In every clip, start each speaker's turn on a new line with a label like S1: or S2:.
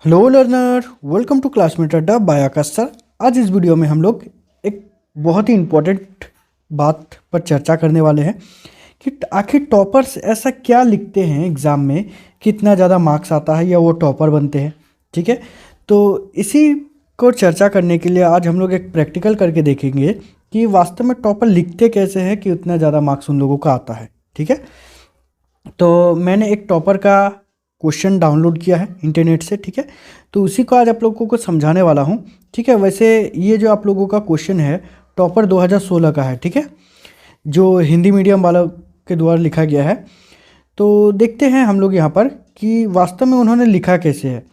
S1: Hello learner, welcome to Classmate Adda by Aakash sir. आज इस video में हम लोग एक बहुत ही इम्पोर्टेंट बात पर चर्चा करने वाले हैं कि आखिर टॉपर्स ऐसा क्या लिखते हैं एग्ज़ाम में कि इतना ज़्यादा मार्क्स आता है या वो टॉपर बनते हैं। ठीक है, तो इसी को चर्चा करने के लिए आज हम लोग एक प्रैक्टिकल करके देखेंगे कि वास्तव में टॉपर लिखते कैसे हैं कि उतना ज़्यादा मार्क्स उन लोगों का आता है। ठीक है, तो मैंने एक टॉपर का क्वेश्चन डाउनलोड किया है इंटरनेट से। ठीक है, तो उसी को आज आप लोगों को समझाने वाला हूँ। ठीक है, वैसे ये जो आप लोगों का क्वेश्चन है टॉपर 2016 का है। ठीक है, जो हिंदी मीडियम वालों के द्वारा लिखा गया है। तो देखते हैं हम लोग यहाँ पर कि वास्तव में उन्होंने लिखा कैसे है।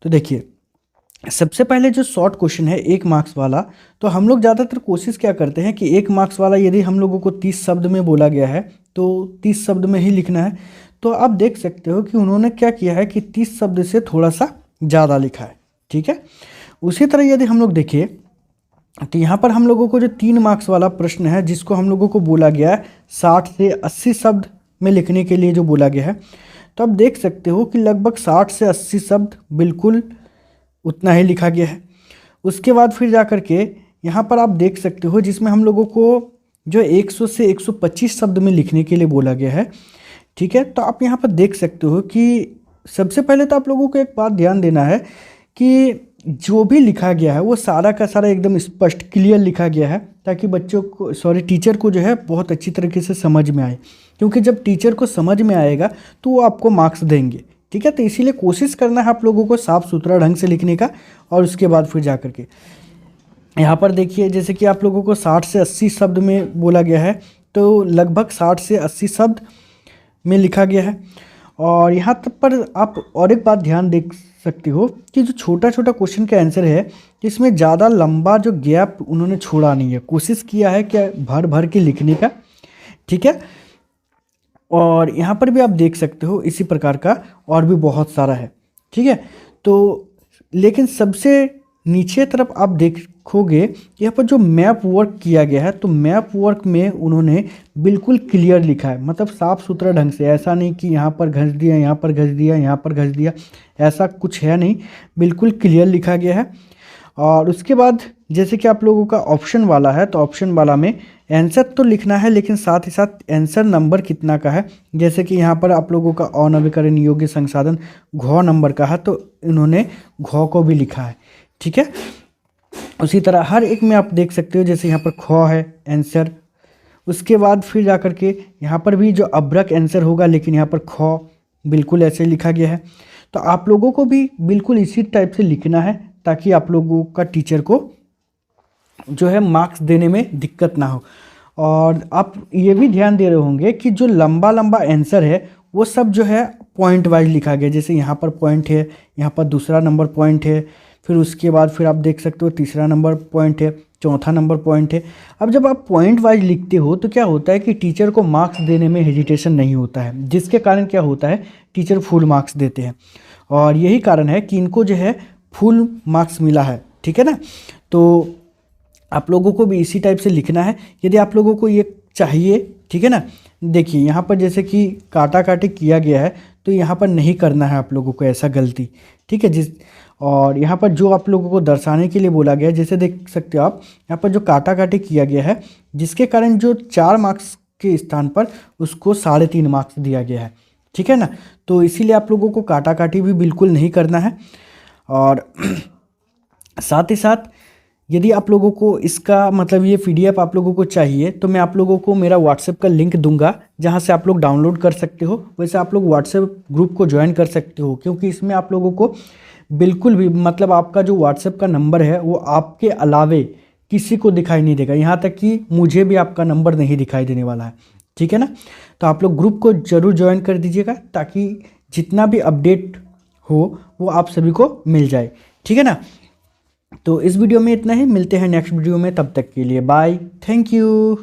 S1: तो देखिए, सबसे पहले जो शॉर्ट क्वेश्चन है 1 मार्क्स वाला, तो हम लोग ज़्यादातर कोशिश क्या करते हैं कि 1 मार्क्स वाला यदि हम लोगों को 30 शब्द में बोला गया है तो 30 शब्द में ही लिखना है। तो आप देख सकते हो कि उन्होंने क्या किया है कि 30 शब्द से थोड़ा सा ज़्यादा लिखा है। ठीक है, उसी तरह यदि हम लोग देखिए तो यहाँ पर हम लोगों को जो 3 मार्क्स वाला प्रश्न है जिसको हम लोगों को बोला गया है 60 से 80 शब्द में लिखने के लिए जो बोला गया है, तो आप देख सकते हो कि लगभग 60 से 80 शब्द बिल्कुल उतना ही लिखा गया है। उसके बाद फिर जा कर के यहाँ पर आप देख सकते हो जिसमें हम लोगों को जो 100 से 125 शब्द में लिखने के लिए बोला गया है। ठीक है, तो आप यहाँ पर देख सकते हो कि सबसे पहले तो आप लोगों को एक बात ध्यान देना है कि जो भी लिखा गया है वो सारा का सारा एकदम स्पष्ट क्लियर लिखा गया है ताकि बच्चों को टीचर को जो है बहुत अच्छी तरीके से समझ में आए, क्योंकि जब टीचर को समझ में आएगा तो वो आपको मार्क्स देंगे। ठीक है, तो इसीलिए कोशिश करना है आप लोगों को साफ़ सुथरा ढंग से लिखने का। और उसके बाद फिर जा कर के यहाँ पर देखिए, जैसे कि आप लोगों को 60 से 80 शब्द में बोला गया है, तो लगभग 60 से 80 शब्द में लिखा गया है। और यहाँ तक पर आप और एक बात ध्यान देख सकते हो कि जो छोटा छोटा क्वेश्चन का आंसर है इसमें ज़्यादा लंबा जो गैप उन्होंने छोड़ा नहीं है, कोशिश किया है क्या भर भर के लिखने का। ठीक है, और यहाँ पर भी आप देख सकते हो इसी प्रकार का और भी बहुत सारा है। ठीक है, तो लेकिन सबसे नीचे तरफ आप देखोगे यहाँ पर जो मैप वर्क किया गया है, तो मैप वर्क में उन्होंने बिल्कुल क्लियर लिखा है, मतलब साफ़ सुथरा ढंग से। ऐसा नहीं कि यहाँ पर घस दिया, यहाँ पर घस दिया, यहाँ पर घस दिया, ऐसा कुछ है नहीं, बिल्कुल क्लियर लिखा गया है। और उसके बाद जैसे कि आप लोगों का ऑप्शन वाला है, तो ऑप्शन वाला में आंसर तो लिखना है लेकिन साथ ही साथ आंसर नंबर कितना का है। जैसे कि यहाँ पर आप लोगों का अनवीकरण योग्य संसाधन घ नंबर का है, तो इन्होंने घ को भी लिखा है। ठीक है, उसी तरह हर एक में आप देख सकते हो, जैसे यहाँ पर ख है आंसर, उसके बाद फिर जा कर के यहाँ पर भी जो अब्रक आंसर होगा, लेकिन यहाँ पर ख बिल्कुल ऐसे लिखा गया है। तो आप लोगों को भी बिल्कुल इसी टाइप से लिखना है ताकि आप लोगों का टीचर को जो है मार्क्स देने में दिक्कत ना हो। और आप ये भी ध्यान दे रहे होंगे कि जो लंबा लंबा आंसर है वो सब जो है पॉइंट वाइज लिखा गया। जैसे यहाँ पर पॉइंट है, यहाँ पर दूसरा नंबर पॉइंट है, फिर उसके बाद फिर आप देख सकते हो तीसरा नंबर पॉइंट है, चौथा नंबर पॉइंट है। अब जब आप पॉइंट वाइज लिखते हो तो क्या होता है कि टीचर को मार्क्स देने में हेजिटेशन नहीं होता है, जिसके कारण क्या होता है टीचर फुल मार्क्स देते हैं। और यही कारण है कि इनको जो है फुल मार्क्स मिला है। ठीक है ना, तो आप लोगों को भी इसी टाइप से लिखना है यदि आप लोगों को ये चाहिए। ठीक है ना, देखिए यहाँ पर जैसे कि काटा काटी किया गया है, तो यहाँ पर नहीं करना है आप लोगों को ऐसा गलती। ठीक है, और यहाँ पर जो आप लोगों को दर्शाने के लिए बोला गया है, जैसे देख सकते हो आप यहाँ पर जो काटा काटी किया गया है, जिसके कारण जो 4 मार्क्स के स्थान पर उसको 3.5 मार्क्स दिया गया है। ठीक है ना, तो इसीलिए आप लोगों को काटा काटी भी बिल्कुल नहीं करना है। और साथ ही साथ यदि आप लोगों को इसका मतलब ये PDF आप लोगों को चाहिए, तो मैं आप लोगों को मेरा WhatsApp का लिंक दूंगा जहां से आप लोग डाउनलोड कर सकते हो। वैसे आप लोग WhatsApp ग्रुप को ज्वाइन कर सकते हो, क्योंकि इसमें आप लोगों को बिल्कुल भी मतलब आपका जो WhatsApp का नंबर है वो आपके अलावे किसी को दिखाई नहीं देगा, यहाँ तक कि मुझे भी आपका नंबर नहीं दिखाई देने वाला है। ठीक है ना, तो आप लोग ग्रुप को ज़रूर ज्वाइन कर दीजिएगा ताकि जितना भी अपडेट हो वो आप सभी को मिल जाए। ठीक है ना, तो इस वीडियो में इतना ही, मिलते हैं नेक्स्ट वीडियो में, तब तक के लिए बाय, थैंक यू।